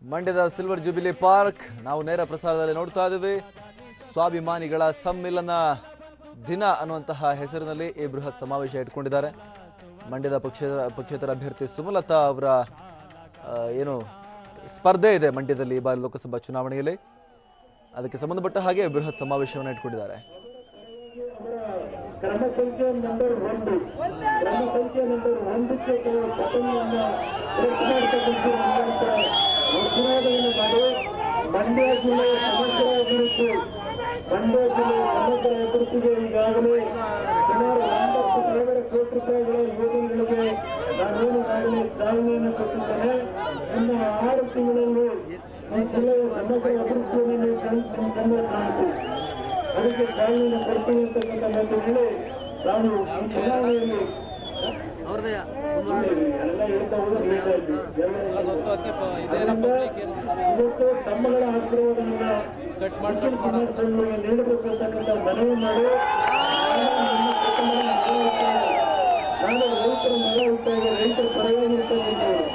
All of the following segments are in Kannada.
ಮಂಡ್ಯದ ಸಿಲ್ವರ್ ಜುಬಿಲಿ ಪಾರ್ಕ್ ನಾವು ನೇರ ಪ್ರಸಾರದಲ್ಲಿ ನೋಡ್ತಾ ಇದ್ದೀವಿ. ಸ್ವಾಭಿಮಾನಿಗಳ ಸಮ್ಮಿಲನ ದಿನ ಅನ್ನುವಂತಹ ಹೆಸರಿನಲ್ಲಿ ಈ ಬೃಹತ್ ಸಮಾವೇಶ ಇಟ್ಕೊಂಡಿದ್ದಾರೆ. ಮಂಡ್ಯದ ಪಕ್ಷೇತರ ಅಭ್ಯರ್ಥಿ ಸುಮಲತಾ ಅವರ ಏನು ಸ್ಪರ್ಧೆ ಇದೆ ಮಂಡ್ಯದಲ್ಲಿ ಈ ಬಾರಿ ಲೋಕಸಭಾ ಚುನಾವಣೆಯಲ್ಲಿ. ಅದಕ್ಕೆ ಸಂಬಂಧಪಟ್ಟ ಹಾಗೆ ಬೃಹತ್ ಸಮಾವೇಶವನ್ನು ಇಟ್ಕೊಂಡಿದ್ದಾರೆ. ಕ್ರಮ ಸಂಖ್ಯೆ ನಂಬರ್ 1 ಮಂಡ್ಯ ಜಿಲ್ಲೆ ಸಮಗ್ರ ಅಭಿವೃದ್ಧಿ ಈಗಾಗಲೇ ಸುಮಾರು 9,000 ಕೋಟಿ ರೂಪಾಯಿಗಳ ಯೋಜನೆಗಳಿಗೆ ನಾನೇನು ಈಗಾಗಲೇ ಚಾಲನೆಯನ್ನು ಕೊಟ್ಟಿದ್ದೇನೆ. ಇನ್ನು 6 ತಿಂಗಳಲ್ಲಿ ಈ ಜಿಲ್ಲೆಯ ಸಮಗ್ರ ಅಭಿವೃದ್ಧಿಯನ್ನು ಕಾಣುತ್ತೆ. ಅದಕ್ಕೆ ಚಾಲನೆಯನ್ನು ಕೊಡ್ತೀನಿ ಅಂತಕ್ಕಂಥ ಮಾತು ಹೇಳಿ ನಾನು ಈ ಚುನಾವಣೆಯಲ್ಲಿ ಇವತ್ತು ತಮ್ಮಗಳ ಆಶೀರ್ವಾದವನ್ನ ಕುಮಾರಸ್ವಾಮಿಗೆ ನೀಡಬೇಕು ಅಂತಕ್ಕಂಥ ಮನವಿ ಮಾಡಿ ನಾನು ರೈತರ ಮಗ ಇದ್ದಾಗ ರೈತರ ಪರವಾಗಿರ್ತಕ್ಕಂಥವ್ರು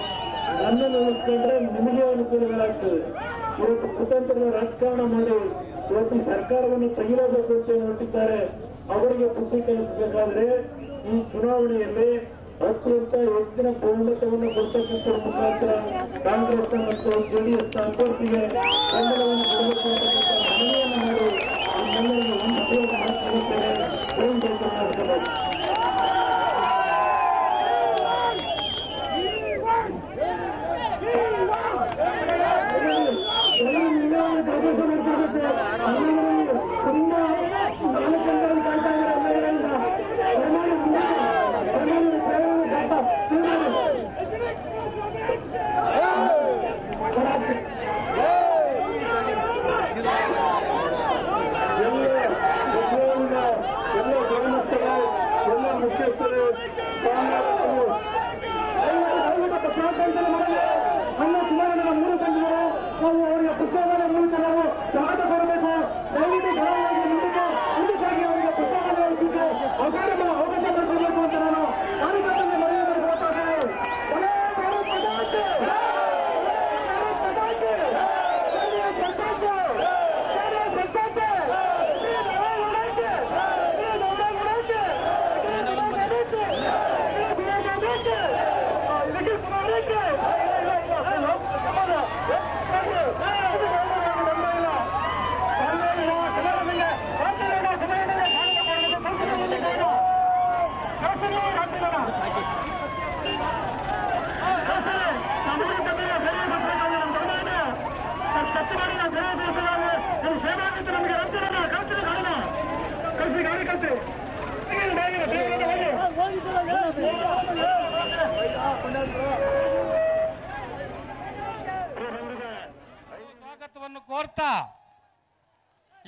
ನನ್ನನ್ನು ಉಳಿಸ್ಕೊಂಡ್ರೆ ನಿಮಗೆ ಅನುಕೂಲಗಳಾಗ್ತದೆ. ಇವತ್ತು ಕುತಂತ್ರದ ರಾಜಕಾರಣ ಮಾಡಿ ಇವತ್ತು ಸರ್ಕಾರವನ್ನು ತೆಗೆಯಲೇಬೇಕು ಅಂತ ಹೊರಟಿದ್ದಾರೆ. ಅವರಿಗೆ ಬುದ್ಧಿ ಕಲಿಸಬೇಕಾದ್ರೆ ಈ ಚುನಾವಣೆಯಲ್ಲಿ ಅತ್ಯಂತ ಹೆಚ್ಚಿನ ಬಹುಮತವನ್ನು ಕೊಡ್ತಕ್ಕಂಥ ಮುಖಾಂತರ ಕಾಂಗ್ರೆಸ್ನ ಮತ್ತು ಜೆಡಿಎಸ್ನ ಅಭ್ಯರ್ಥಿಗೆ ಬೆಂಬಲವನ್ನು ಕೊಡಬೇಕು ಅಂತಕ್ಕಂಥ ಮನವಿಯನ್ನು ಮಾಡಿ ನಮ್ಮಲ್ಲಿ ಒಂದು ಸ್ವಾಗತವನ್ನು ಕೋರ್ತಾ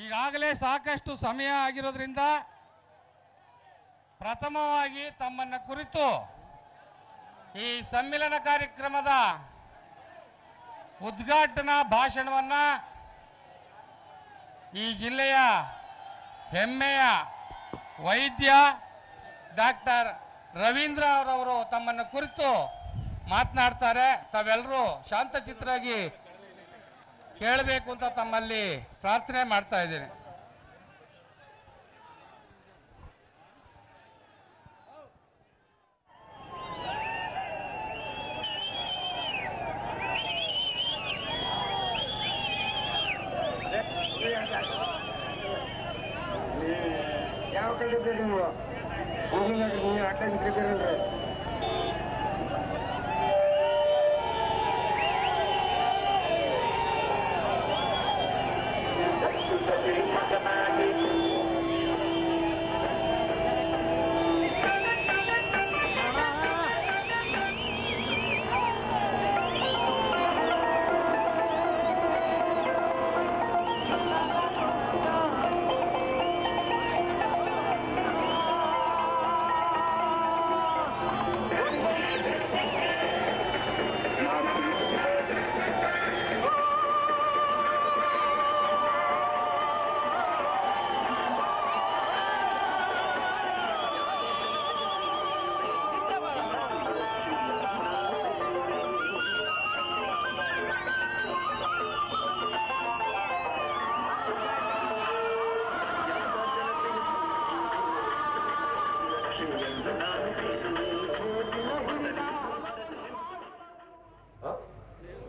ಈಗಾಗಲೇ ಸಾಕಷ್ಟು ಸಮಯ ಆಗಿರೋದ್ರಿಂದ ಪ್ರಥಮವಾಗಿ ತಮ್ಮನ್ನ ಕುರಿತು ಈ ಸಮ್ಮಿಲನ ಕಾರ್ಯಕ್ರಮದ ಉದ್ಘಾಟನಾ ಭಾಷಣವನ್ನ ಈ ಜಿಲ್ಲೆಯ ಹೆಮ್ಮೆಯ ವೈದ್ಯ ಡಾಕ್ಟರ್ ರವೀಂದ್ರ ಅವರವರು ತಮ್ಮನ್ನು ಕುರಿತು ಮಾತನಾಡ್ತಾರೆ. ತಾವೆಲ್ಲರೂ ಶಾಂತಚಿತ್ತರಾಗಿ ಕೇಳಬೇಕು ಅಂತ ತಮ್ಮಲ್ಲಿ ಪ್ರಾರ್ಥನೆ ಮಾಡ್ತಾ ಇದ್ದೇನೆ. ಯಾವ ಕಡೆ ಇದ್ದೀರಿ ನೀವು? ಅಡ್ಡ ನಿಂತಿದ್ದೀರಲ್ರಿ?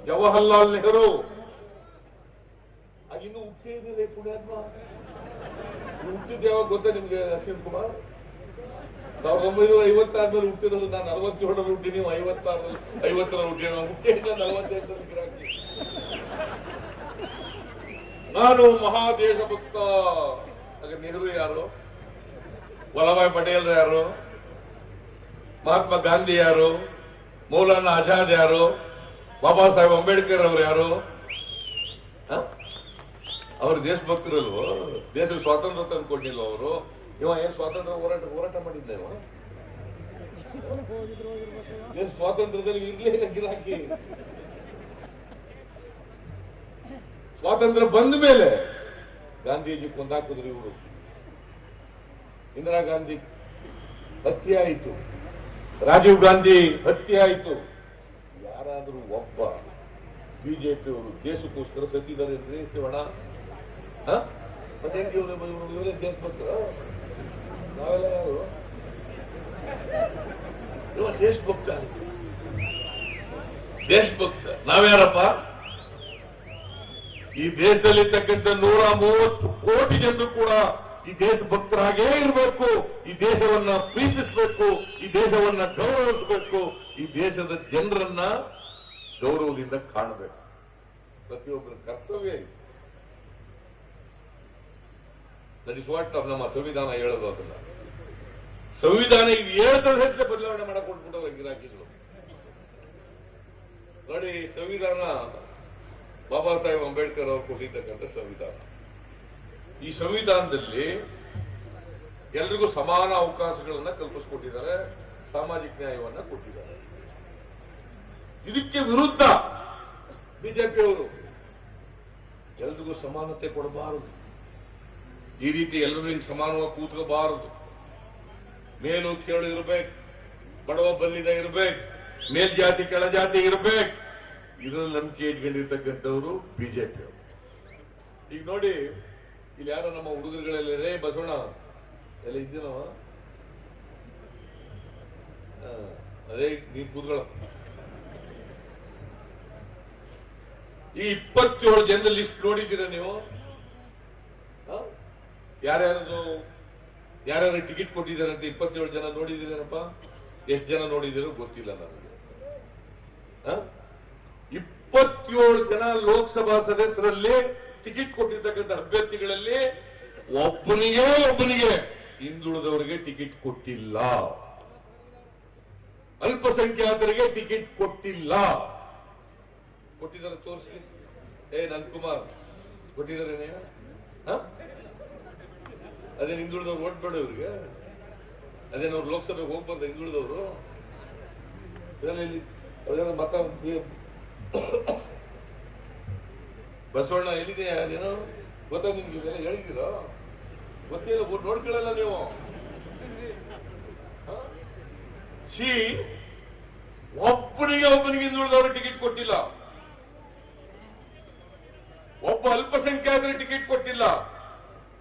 ಜವಾಹರ್ಲಾಲ್ ನೆಹರು ಆಗಿನ್ನೂ ಹುಟ್ಟೇ ಇದ್ರೆ ಪುಣ್ಯಾತ್ಮ ಹುಟ್ಟಿದ ಯಾವಾಗ ಗೊತ್ತಾ ನಿಮ್ಗೆ ಅಶ್ವಿನ್ ಕುಮಾರ್? 1950 ಹುಟ್ಟಿರೋದು. ನಾನು 67 ಹುಟ್ಟಿ, ನೀವು 50 ಹುಟ್ಟಿ, ನಾವು ಹುಟ್ಟೇ 48 ನಾನು ಮಹಾದೇಶ ಭಕ್ತ. ಆಗ ನೆಹರು ಯಾರು? ವಲ್ಲಭಾಯ್ ಪಟೇಲ್ ಯಾರು? ಮಹಾತ್ಮ ಗಾಂಧಿ ಯಾರು? ಮೌಲಾನಾ ಆಜಾದ್ ಯಾರು? ಬಾಬಾ ಸಾಹೇಬ್ ಅಂಬೇಡ್ಕರ್ ಅವರು ಯಾರು? ಅವರು ದೇಶಭಕ್ತರಲ್ವೋ? ದೇಶಕ್ಕೆ ಸ್ವಾತಂತ್ರ್ಯ ತಂದುಕೊಂಡಿಲ್ವ ಅವರು? ಇವ ಏನ್ ಸ್ವಾತಂತ್ರ್ಯ ಹೋರಾಟ ಮಾಡಿದ್ದ ಇವ? ಏನ್ ಸ್ವಾತಂತ್ರ್ಯದಲ್ಲಿ ಇರ್ಲಿಲ್ಲ ಗಿರಾಕಿ. ಸ್ವಾತಂತ್ರ್ಯ ಬಂದ ಮೇಲೆ ಗಾಂಧೀಜಿ ಕೊಂದಾಕಿದ್ರು ಇವರು. ಇಂದಿರಾ ಗಾಂಧಿ ಹತ್ಯೆ ಆಯಿತು, ರಾಜೀವ್ ಗಾಂಧಿ ಹತ್ಯೆ ಆಯಿತು. ಯಾರಾದರೂ ಒಬ್ಬ ಬಿಜೆಪಿ ಅವರು ದೇಶಕ್ಕೋಸ್ಕರ ಸತ್ತಿದ್ದಾರೆ ಅಂದ್ರೆ ಶಿವಣ್ಣ? ಮತ್ತೆ ಇವರೇ ದೇಶಭಕ್ತರ? ನಾವೆಲ್ಲ ಯಾರು? ದೇಶಭಕ್ತ. ನಾವ್ಯಾರಪ್ಪ? ಈ ದೇಶದಲ್ಲಿರ್ತಕ್ಕಂಥ 130 ಕೋಟಿ ಜನರು ಕೂಡ ಈ ದೇಶಭಕ್ತರಾಗೇ ಇರಬೇಕು. ಈ ದೇಶವನ್ನ ಪ್ರೀತಿಸಬೇಕು, ಈ ದೇಶವನ್ನ ಗೌರವಿಸಬೇಕು, ಈ ದೇಶದ ಜನರನ್ನ ಗೌರವದಿಂದ ಕಾಣಬೇಕು. ಪ್ರತಿಯೊಬ್ಬರ ಕರ್ತವ್ಯ ಇದೆ. ದಟ್ ಇಸ್ ವಾಟ್ ನಮ್ಮ ಸಂವಿಧಾನ ಹೇಳೋದು. ಅದನ್ನ ಸಂವಿಧಾನ ಇದು ಹೇಳ್ತದೆ ಬದಲಾವಣೆ ಮಾಡಕ್ ಕೊಟ್ಬಿಟ್ಟವ್ರೆ ಗಿರಾಕಿಗಳು. ನೋಡಿ, ಸಂವಿಧಾನ ಬಾಬಾ ಸಾಹೇಬ್ ಅಂಬೇಡ್ಕರ್ ಅವರು ಕೊಟ್ಟಿರ್ತಕ್ಕಂಥ ಸಂವಿಧಾನ. ಈ ಸಂವಿಧಾನದಲ್ಲಿ ಎಲ್ರಿಗೂ ಸಮಾನ ಅವಕಾಶಗಳನ್ನ ಕಲ್ಪಿಸ್ಕೊಟ್ಟಿದ್ದಾರೆ, ಸಾಮಾಜಿಕ ನ್ಯಾಯವನ್ನ ಕೊಟ್ಟಿದ್ದಾರೆ. ಇದಕ್ಕೆ ವಿರುದ್ಧ ಬಿಜೆಪಿಯವರು ಎಲ್ರಿಗೂ ಸಮಾನತೆ ಕೊಡಬಾರದು, ಈ ರೀತಿ ಎಲ್ಲರೂ ಸಮಾನವಾಗಿ ಕೂತ್ಕೋಬಾರದು, ಮೇಲು ಕೇಳು ಇರಬೇಕು, ಬಡವ ಬಲ್ಲಿದ ಇರಬೇಕು, ಮೇಲ್ಜಾತಿ ಕೆಳಜಾತಿ ಇರಬೇಕು, ಇದರಲ್ಲಿ ನಂಬಿಕೆ ಇಟ್ಕೊಂಡಿರ್ತಕ್ಕಂಥವ್ರು ಬಿಜೆಪಿಯವರು. ಈಗ ನೋಡಿ, ಇಲ್ಲಿ ಯಾರೋ ನಮ್ಮ ಹುಡುಗರುಗಳೆಲ್ಲ ರೇ ಬಸವಣ್ಣ ಎಲ್ಲ ಇದ್ದೀನವ, ಅದೇ ನೀ ಕೂತ್ಕೊಳ್ಳ. ಈ 27 ಜನರ ಲಿಸ್ಟ್ ನೋಡಿದ್ದೀರಾ ನೀವು? ಯಾರ್ಯಾರು ಟಿಕೆಟ್ ಕೊಟ್ಟಿದ್ದಾರಂತೆ 27 ಜನ ನೋಡಿದ್ದೀರಪ್ಪ? ಎಷ್ಟು ಜನ ನೋಡಿದ್ದೀರೋ ಗೊತ್ತಿಲ್ಲ ನನಗೆ. 27 ಜನ ಲೋಕಸಭಾ ಸದಸ್ಯರಲ್ಲಿ ಟಿಕೆಟ್ ಕೊಟ್ಟಿರ್ತಕ್ಕಂಥ ಅಭ್ಯರ್ಥಿಗಳಲ್ಲಿ ಒಬ್ಬನಿಗೆ ಹಿಂದುಳಿದವರಿಗೆ ಟಿಕೆಟ್ ಕೊಟ್ಟಿಲ್ಲ, ಅಲ್ಪಸಂಖ್ಯಾತರಿಗೆ ಟಿಕೆಟ್ ಕೊಟ್ಟಿಲ್ಲ. ಕೊಟ್ಟಿದ್ದಾರೆ ತೋರಿಸಿ. ನಂದಕುಮಾರ್ ಕೊಟ್ಟಿದ್ದಾರೆ? ಅದೇ ಹಿಂದುಳಿದವ್ರು ಓಟ್ ಬೇಡ ಇವ್ರಿಗೆ? ಅದೇನವ್ರು ಲೋಕಸಭೆಗೆ ಹೋಗ್ಬಾರ್ದು ಹಿಂದುಳಿದವರು? ಮತ ಬಸವಣ್ಣ ಎಲ್ಲಿದೆಯಾ? ಅದೇನೋ ಗೊತ್ತಾ ನಿಮ್ಗೆ? ಇವೆಲ್ಲ ಹೇಳಿದ್ದೀರೋ? ಗೊತ್ತಿಲ್ಲ, ನೋಡ್ಕೊಳ್ಳಲ್ಲ ನೀವು. ಒಬ್ಬನಿಗೆ ಹಿಂದುಳಿದವರು ಟಿಕೆಟ್ ಕೊಟ್ಟಿಲ್ಲ, ಒಬ್ಬ ಅಲ್ಪಸಂಖ್ಯಾತರ ಟಿಕೆಟ್ ಕೊಟ್ಟಿಲ್ಲ.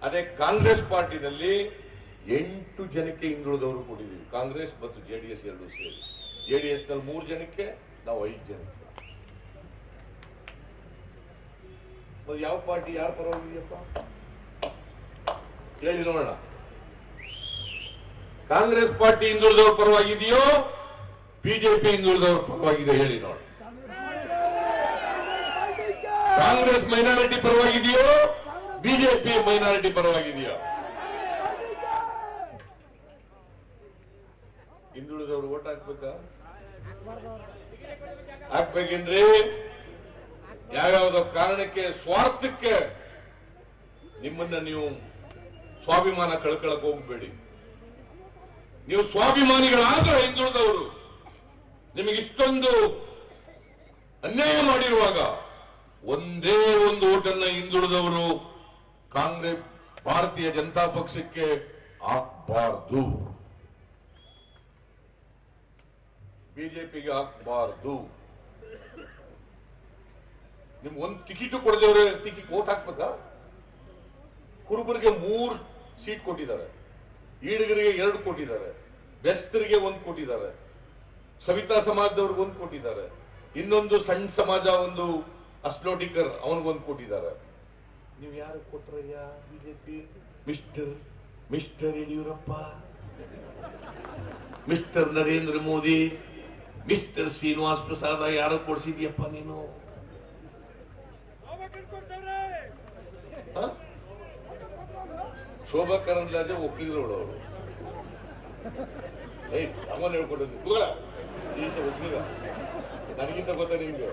ಅದೇ ಕಾಂಗ್ರೆಸ್ ಪಾರ್ಟಿನಲ್ಲಿ 8 ಜನಕ್ಕೆ ಹಿಂದುಳಿದವರು ಕೊಟ್ಟಿದ್ದೀವಿ, ಕಾಂಗ್ರೆಸ್ ಮತ್ತು ಜೆಡಿಎಸ್ ಎರಡೂ ಸೇರಿ. ಜೆಡಿಎಸ್ ನಲ್ಲಿ 3 ಜನಕ್ಕೆ, ನಾವು 5 ಜನಕ್ಕೆ. ಯಾವ ಪಾರ್ಟಿ ಯಾರ ಪರವಾಗಿದೆಯಪ್ಪ ಹೇಳಿ ನೋಡೋಣ. ಕಾಂಗ್ರೆಸ್ ಪಾರ್ಟಿ ಹಿಂದುಳಿದವ್ರ ಪರವಾಗಿದೆಯೋ ಬಿಜೆಪಿ ಹಿಂದುಳಿದವ್ರ ಪರವಾಗಿದೆಯೋ ಹೇಳಿ ನೋಡ. ಕಾಂಗ್ರೆಸ್ ಮೈನಾರಿಟಿ ಪರವಾಗಿದೆಯೋ ಬಿಜೆಪಿ ಮೈನಾರಿಟಿ ಪರವಾಗಿದೆಯೋ? ಹಿಂದುಳಿದವರು ಓಟ್ ಹಾಕ್ಬೇಕಾ? ಹಾಕ್ಬೇಕೆಂದ್ರೆ ಯಾವ್ಯಾವುದೋ ಕಾರಣಕ್ಕೆ, ಸ್ವಾರ್ಥಕ್ಕೆ ನಿಮ್ಮನ್ನ ನೀವು ಸ್ವಾಭಿಮಾನ ಕಳ್ಕೊಳಕ್ ಹೋಗ್ಬೇಡಿ. ನೀವು ಸ್ವಾಭಿಮಾನಿಗಳಾದ್ರೆ ಹಿಂದುಳಿದವರು ನಿಮಗಿಷ್ಟೊಂದು ಅನ್ಯಾಯ ಮಾಡಿರುವಾಗ ಒಂದೇ ಒಂದು ಓಟನ್ನ ಹಿಂದುಳಿದವರು ಕಾಂಗ್ರೆಸ್ ಭಾರತೀಯ ಜನತಾ ಪಕ್ಷಕ್ಕೆ ಹಾಕಬಾರ್ದು, ಬಿಜೆಪಿಗೆ ಹಾಕಬಾರ್ದು. ನಿಮ್ಗೆ ಒಂದು ಟಿಕೆಟ್ ಕೊಡದವ್ರೆ ಟಿಕೆಟ್ ಓಟ್ ಹಾಕ್ಬೇಕಾ? ಕುರುಬರಿಗೆ 3 ಸೀಟ್ ಕೊಟ್ಟಿದ್ದಾರೆ, ಈಡಿಗರಿಗೆ 2 ಕೊಟ್ಟಿದ್ದಾರೆ, ಬೆಸ್ತರಿಗೆ 1 ಕೊಟ್ಟಿದ್ದಾರೆ, ಸವಿತಾ ಸಮಾಜದವ್ರಿಗೆ 1 ಕೊಟ್ಟಿದ್ದಾರೆ, ಇನ್ನೊಂದು ಸಣ್ಣ ಸಮಾಜ ಒಂದು ಅಸ್ಲೋಟಿಕರ್ ಅವನಿಗೊಂದು ಕೊಟ್ಟಿದ್ದಾರೆ. ನೀವು ಯಾರು Kotrayya? BJP mister Yediyurappa, mister Narendra Modi, mister Srinivas ಪ್ರಸಾದ ಯಾರು ಕೊಡ್ಸಿದ್ಯಪ್ಪ ನೀನು? ಶೋಭಾ ಕರಂದ್ಲಾಜೆ ಒಕ್ಕಲಿಗರು ಅವರು ಅಮ್ಮನ ಹೇಳ್ಕೊಟ್ಟಿದ್ದು ಒಕ್ಕಲಿಗ ನನಗಿಂತ ಗೊತ್ತಾ ನಿಮ್ಗೆ?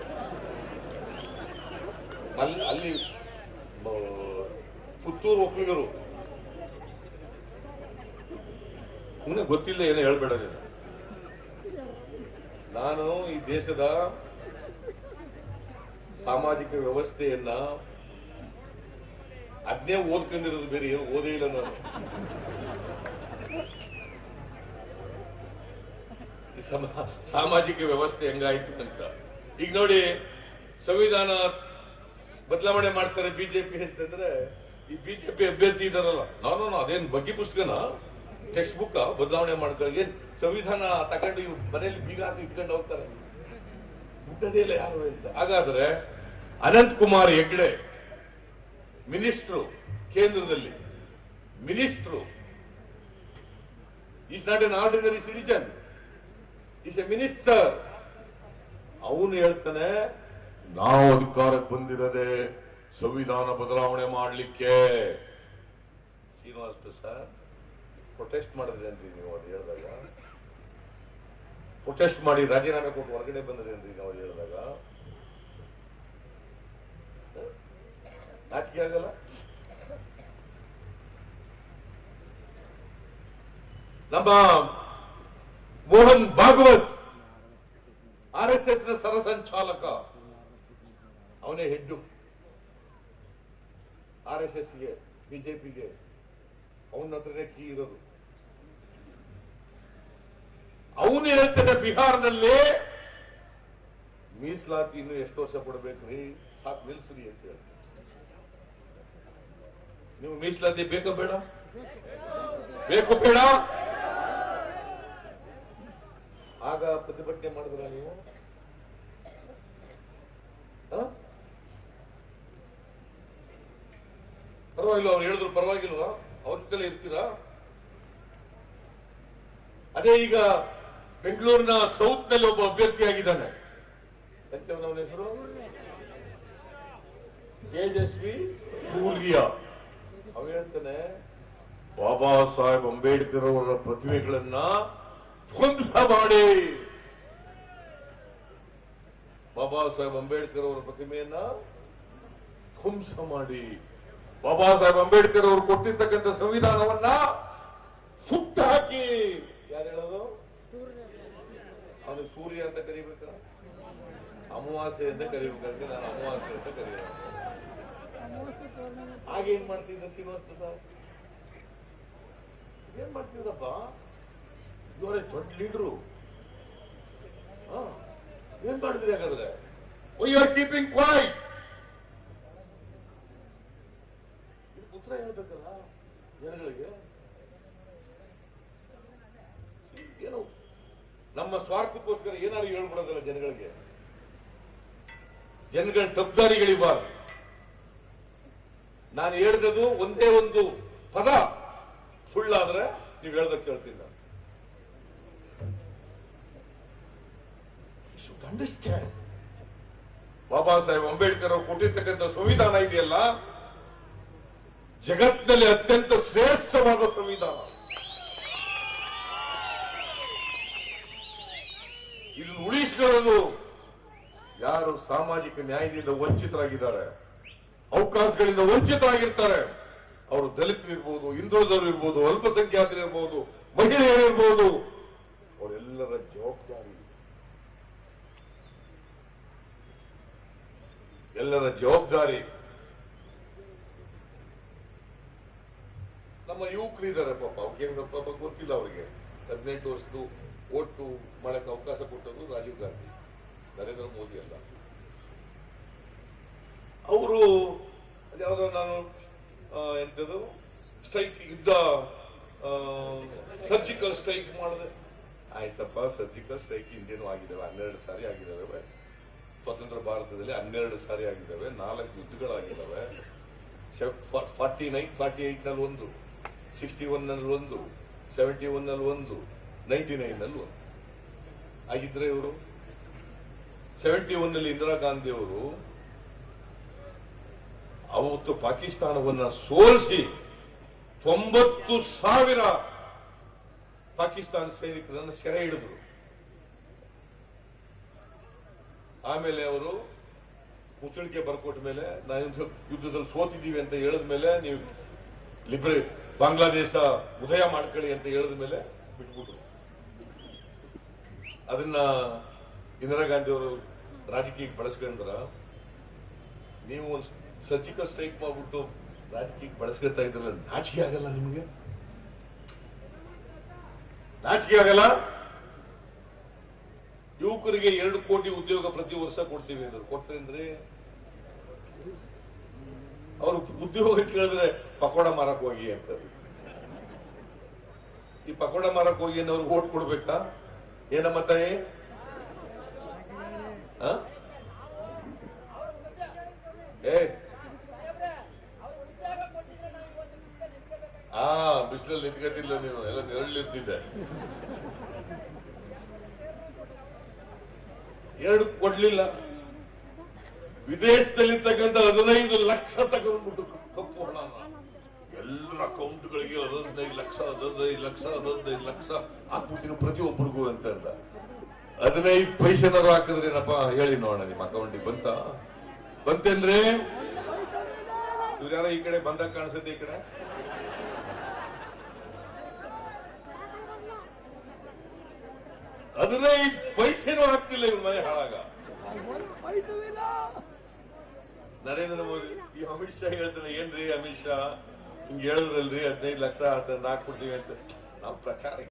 ಅಲ್ಲಿ ಪುತ್ತೂರು ಒಕ್ಕಲಿಗರು ಸುಮ್ಮನೆ ಗೊತ್ತಿಲ್ಲ ಏನೋ ಹೇಳ್ಬೇಡ ನೀನು. ನಾನು ಈ ದೇಶದ ಸಾಮಾಜಿಕ ವ್ಯವಸ್ಥೆಯನ್ನ ಅದನ್ನೇ ಓದ್ಕೊಂಡಿರೋದು, ಬೇರೆ ಏನು ಓದೇ ಇಲ್ಲ ನಾನು. ಸಾಮಾಜಿಕ ವ್ಯವಸ್ಥೆ ಹೆಂಗಾಯ್ತು ಅಂತ. ಈಗ ನೋಡಿ, ಸಂವಿಧಾನ ಬದಲಾವಣೆ ಮಾಡ್ತಾರೆ ಬಿಜೆಪಿ ಅಂತಂದ್ರೆ, ಈ ಬಿಜೆಪಿ ಅಭ್ಯರ್ಥಿ ಇದಾರಲ್ಲ, ನಾನು ಅದೇನ್ ಬಗ್ಗೆ ಪುಸ್ತಕನ ಟೆಕ್ಸ್ಟ್ ಬುಕ್ ಬದಲಾವಣೆ ಮಾಡ್ತಾರೆ. ಏನ್ ಸಂವಿಧಾನ ತಗೊಂಡು ಇವ್ ಮನೆಯಲ್ಲಿ ಬೀಗ ಹಾಕಿ ಇಟ್ಕೊಂಡು ಹೋಗ್ತಾರೆ, ಮುಟ್ಟದೇ ಇಲ್ಲ ಯಾರು ಅಂತ. ಹಾಗಾದ್ರೆ ಅನಂತ್ ಕುಮಾರ್ ಹೆಗ್ಡೆ ಮಿನಿಸ್ಟ್ರು, ಕೇಂದ್ರದಲ್ಲಿ minister, is not an ordinary citizen, is A minister. ಅವನು ಹೇಳ್ತಾನೆ, ನಾವು ಅಧಿಕಾರಕ್ಕೆ ಬಂದಿರದೆ ಸಂವಿಧಾನ ಬದಲಾವಣೆ ಮಾಡಲಿಕ್ಕೆ. ಶ್ರೀನಿವಾಸ್ ಪ್ರಸಾದ್ ಪ್ರೊಟೆಸ್ಟ್ ಮಾಡಿದ್ರೇನ್ರಿ ನೀವು ಅದು ಹೇಳಿದಾಗ? ಪ್ರೊಟೆಸ್ಟ್ ಮಾಡಿ ರಾಜೀನಾಮೆ ಕೊಟ್ಟು ಹೊರಗಡೆ ಬಂದ್ರೇನ್ರಿ ನಾವು ಹೇಳಿದಾಗ? ನಾಚಿಕೆ ಆಗಲ್ಲ? ನಮ್ಮ ಮೋಹನ್ ಭಾಗವತ್ RSS ನ ಸರಸಂಚಾಲಕ, ಅವನೇ ಹೆಡ್ಡು RSSಗೆ, ಬಿಜೆಪಿಗೆ. ಅವನ ಹತ್ರನೇ ಕೀ ಇರೋದು. ಅವನು ಹೇಳ್ತಾನೆ, ಬಿಹಾರದಲ್ಲಿ ಮೀಸಲಾತಿ ಇನ್ನು ಎಷ್ಟು ವರ್ಷ ಕೊಡ್ಬೇಕ್ರಿ, ಸಾಕು ನಿಲ್ಸ್ರಿ ಅಂತ ಹೇಳ್ತಾರೆ. ನೀವು ಮೀಸಲಾತಿ ಬೇಕೋ ಬೇಡ? ಬೇಕು ಬೇಡ? ಆಗ ಪ್ರತಿಭಟನೆ ಮಾಡಿದ್ರ ನೀವು? ಪರವಾಗಿಲ್ಲ, ಅವ್ರು ಹೇಳಿದ್ರು ಪರವಾಗಿಲ್ವಾ? ಅವ್ರ ಜೊತೆ ಇರ್ತೀರಾ? ಅದೇ ಈಗ ಬೆಂಗಳೂರಿನ ಸೌತ್ ನಲ್ಲಿ ಒಬ್ಬ ಅಭ್ಯರ್ಥಿ ಆಗಿದ್ದಾನೆ, ಅವನ ಹೆಸರು ತೇಜಸ್ವಿ ಸೂರ್ಯ. ಅವ ಹೇಳ್ತಾನೆ, ಬಾಬಾ ಸಾಹೇಬ್ ಅಂಬೇಡ್ಕರ್ ಅವರ ಪ್ರತಿಮೆಗಳನ್ನ ಧ್ವಂಸ ಮಾಡಿ, ಬಾಬಾ ಸಾಹೇಬ್ ಅಂಬೇಡ್ಕರ್ ಅವರ ಪ್ರತಿಮೆಯನ್ನ ಧ್ವಂಸ ಮಾಡಿ, ಬಾಬಾ ಸಾಹೇಬ್ ಅಂಬೇಡ್ಕರ್ ಅವರು ಕೊಟ್ಟಿರ್ತಕ್ಕಂಥ ಸಂವಿಧಾನವನ್ನ ಸುಟ್ಟು ಹಾಕಿ. ಯಾರು ಹೇಳೋದು? ಅವನು ಸೂರ್ಯ ಅಂತ ಕರಿಬೇಕ, ಅಮಾವಾಸ್ಯೆ ಅಂತ ಕರಿಬೇಕಂತೆ, ನಾನು ಅಮಾವಾಸ್ಯೆ ಅಂತ ಕರೀಬೇಕು. ಹಾಗೆ ಏನ್ ಮಾಡ್ತಿದ್ದ ಶ್ರೀನಿವಾಸ್ ಪ್ರಸಾದ್? ಏನ್ ಮಾಡ್ತಿದ್ರಪ್ಪ? ಇವರೇ ದೊಡ್ಡ ಲೀಡ್ರು. ಏನ್ ಮಾಡಿದ್ರಿ ಹಾಗಾದ್ರೆ? Why are keeping quiet? ಉತ್ತರ ಹೇಳ್ಬೇಕಲ್ಲ ಜನಗಳಿಗೆ. ಏನು ನಮ್ಮ ಸ್ವಾರ್ಥಕ್ಕೋಸ್ಕರ ಏನಾದ್ರು ಹೇಳ್ಬಿಡೋದಲ್ಲ ಜನಗಳಿಗೆ. ಜನಗಳ ತಪ್ಪುದಾರಿಗಳಿಬಾರ್ದು. ನಾನು ಹೇಳಿದ್ದು ಒಂದೇ ಒಂದು ಪದ ಸುಳ್ಳಾದ್ರೆ ನೀವು ಹೇಳ್ದಕ್ಕೆ ಕೇಳ್ತೀನಿ. ನಾನು ಅಂಡರ್ಸ್ಟ್ಯಾಂಡ್, ಬಾಬಾ ಸಾಹೇಬ್ ಅಂಬೇಡ್ಕರ್ ಅವರು ಕೊಟ್ಟಿರ್ತಕ್ಕಂಥ ಸಂವಿಧಾನ ಇದೆಯಲ್ಲ, ಜಗತ್ತಿನಲ್ಲಿ ಅತ್ಯಂತ ಶ್ರೇಷ್ಠವಾದ ಸಂವಿಧಾನ. ಇದನ್ನು ಉಳಿಸಿಕೊಳ್ಳೋದು ಯಾರು ಸಾಮಾಜಿಕ ನ್ಯಾಯದಿಂದ ವಂಚಿತರಾಗಿದ್ದಾರೆ, ಅವಕಾಶಗಳಿಂದ ವಂಚಿತರಾಗಿರ್ತಾರೆ, ಅವರು ದಲಿತರಿರ್ಬೋದು, ಹಿಂದುಳಿದವರು ಇರ್ಬೋದು, ಅಲ್ಪಸಂಖ್ಯಾತರಿರ್ಬೋದು, ಮಹಿಳೆಯರಿರ್ಬೋದು, ಅವರೆಲ್ಲರ ಜವಾಬ್ದಾರಿ, ಎಲ್ಲರ ಜವಾಬ್ದಾರಿ. ನಮ್ಮ ಯುವಕರಿದ್ದಾರೆ ಪಾಪ, ಅವ್ರಿಗೆ ಪಾಪ ಗೊತ್ತಿಲ್ಲ, ಅವರಿಗೆ 18 ವರ್ಷದ್ದು ಓಟು ಮಾಡಕ್ಕೆ ಅವಕಾಶ ಕೊಟ್ಟದ್ದು ರಾಜೀವ್ ಗಾಂಧಿ, ನರೇಂದ್ರ ಮೋದಿ ಅಲ್ಲ. ಅವರು ಅದ್ಯಾವುದೋ ನಾನು ಎಂತದು ಸ್ಟ್ರೈಕ್ ಯುದ್ಧ, ಸರ್ಜಿಕಲ್ ಸ್ಟ್ರೈಕ್ ಮಾಡಿದೆ. ಆಯ್ತಪ್ಪ, ಸರ್ಜಿಕಲ್ ಸ್ಟ್ರೈಕ್ ಹಿಂದೇನು ಆಗಿದ್ದಾವೆ, 12 ಸಾರಿ ಆಗಿದ್ದಾವೆ. ಭಾರತದಲ್ಲಿ 12 ಸಾರಿ ಆಗಿದ್ದಾವೆ, 4 ಯುದ್ಧಗಳಾಗಿದ್ದಾವೆ. 48 ನಲ್ಲಿ ಒಂದು, 61 ನಲ್ಲಿ ಒಂದು, 71 ನಲ್ಲಿ ಒಂದು, 99 ನಲ್ಲಿ ಒಂದು ಆಗಿದ್ರೆ ಇವರು 71 ನಲ್ಲಿ ಇಂದಿರಾ ಗಾಂಧಿ ಅವರು ಅವತ್ತು ಪಾಕಿಸ್ತಾನವನ್ನ ಸೋಲಿಸಿ 90,000 ಪಾಕಿಸ್ತಾನ ಸೈನಿಕರನ್ನು ಸೆರೆ ಹಿಡಿದ್ರು. ಆಮೇಲೆ ಅವರು ಮುಚ್ಚಳಿಕೆ ಬರ್ಕೊಟ್ಟ ಮೇಲೆ ನಾವು ಯುದ್ಧದಲ್ಲಿ ಸೋತಿದ್ದೀವಿ ಅಂತ ಹೇಳಿದ ಮೇಲೆ ನೀವು ಬಾಂಗ್ಲಾದೇಶ ಉದಯ ಮಾಡ್ಕೊಳ್ಳಿ ಅಂತ ಹೇಳಿದ ಮೇಲೆ ಬಿಟ್ಬಿಟ್ರು. ಅದನ್ನ ಇಂದಿರಾ ಗಾಂಧಿ ಅವರು ರಾಜಕೀಯಕ್ಕೆ ಬಳಸ್ಕೊಂಡ್ರ. ನೀವು ಒಂದು ಸರ್ಜಿಕಲ್ ಸ್ಟ್ರೈಕ್ ಮಾಡ್ಬಿಟ್ಟು ರಾಜಕೀಯಕ್ಕೆ ಬಳಸ್ಕೊತಾ ಇದ್ರಲ್ಲ, ನಾಚಿಕೆ ಆಗಲ್ಲ ನಿಮಗೆ? ನಾಚಿಕೆ ಆಗಲ್ಲ? ಯುವಕರಿಗೆ 2 ಕೋಟಿ ಉದ್ಯೋಗ ಪ್ರತಿ ವರ್ಷ ಕೊಡ್ತೀವಿ ಅಂದ್ರೆ ಕೊಡ್ತೇನ್ರಿ? ಅವರು ಉದ್ಯೋಗ ಕೇಳಿದ್ರೆ ಪಕೋಡ ಮಾರಕ್ ಹೋಗಿ ಅಂತಾರೆ. ಈ ಪಕೋಡ ಮಾರಕ್ ಹೋಗಿ ಅವ್ರಿಗೆ ಓಟ್ ಕೊಡ್ಬೇಕಾ? ಏನಮ್ಮ ತಾಯಿ? ಬಿಸಿಲಲ್ಲಿ ನಿಂತ್ಕತಿಲ್ಲ ನೀನು, ಎಲ್ಲ ನೆರಳಿರ್ತಿದ್ದೆ. 2 ಕೊಡ್ಲಿಲ್ಲ. ವಿದೇಶದಲ್ಲಿರ್ತಕ್ಕಂಥ 15 ಲಕ್ಷ ತಗೊಂಡ್ಬಿಟ್ಟು ಕಪ್ಪು ಹಣ ಎಲ್ಲರ ಅಕೌಂಟ್ಗಳಿಗೆ 15 ಲಕ್ಷ 15 ಲಕ್ಷ 15 ಲಕ್ಷ ಹಾಕ್ಬಿಟ್ಟಿರೋ ಪ್ರತಿಯೊಬ್ಬರಿಗೂ ಅಂತ 15 ಪೈಸೆನಾರು ಹಾಕಿದ್ರೇನಪ್ಪ ಹೇಳಿ ನೋಡೋಣ. ನಿಮ್ಮ ಅಕೌಂಟಿಗೆ ಬಂತೇನ್ರಿ? ಇವ್ರು ಯಾರೋ ಈ ಕಡೆ ಬಂದಾಗ ಕಾಣಿಸುತ್ತೆ. ಈ ಕಡೆ 15 ಪೈಸೆನೂ ಹಾಕ್ತಿಲ್ಲ ಇವ್ರ ಮನೆ ಹಾಳಾಗ. ನರೇಂದ್ರ ಮೋದಿ ಈ ಅಮಿತ್ ಶಾ ಹೇಳ್ತಾನೆ, ಏನ್ರಿ ಅಮಿತ್ ಶಾ ಹಿಂಗ್ ಹೇಳಿದ್ರಲ್ರಿ 15 ಲಕ್ಷ ಹಾಕ್ಬಿಡ್ತೀವಿ ಅಂತ. ನಾವು ಪ್ರಚಾರ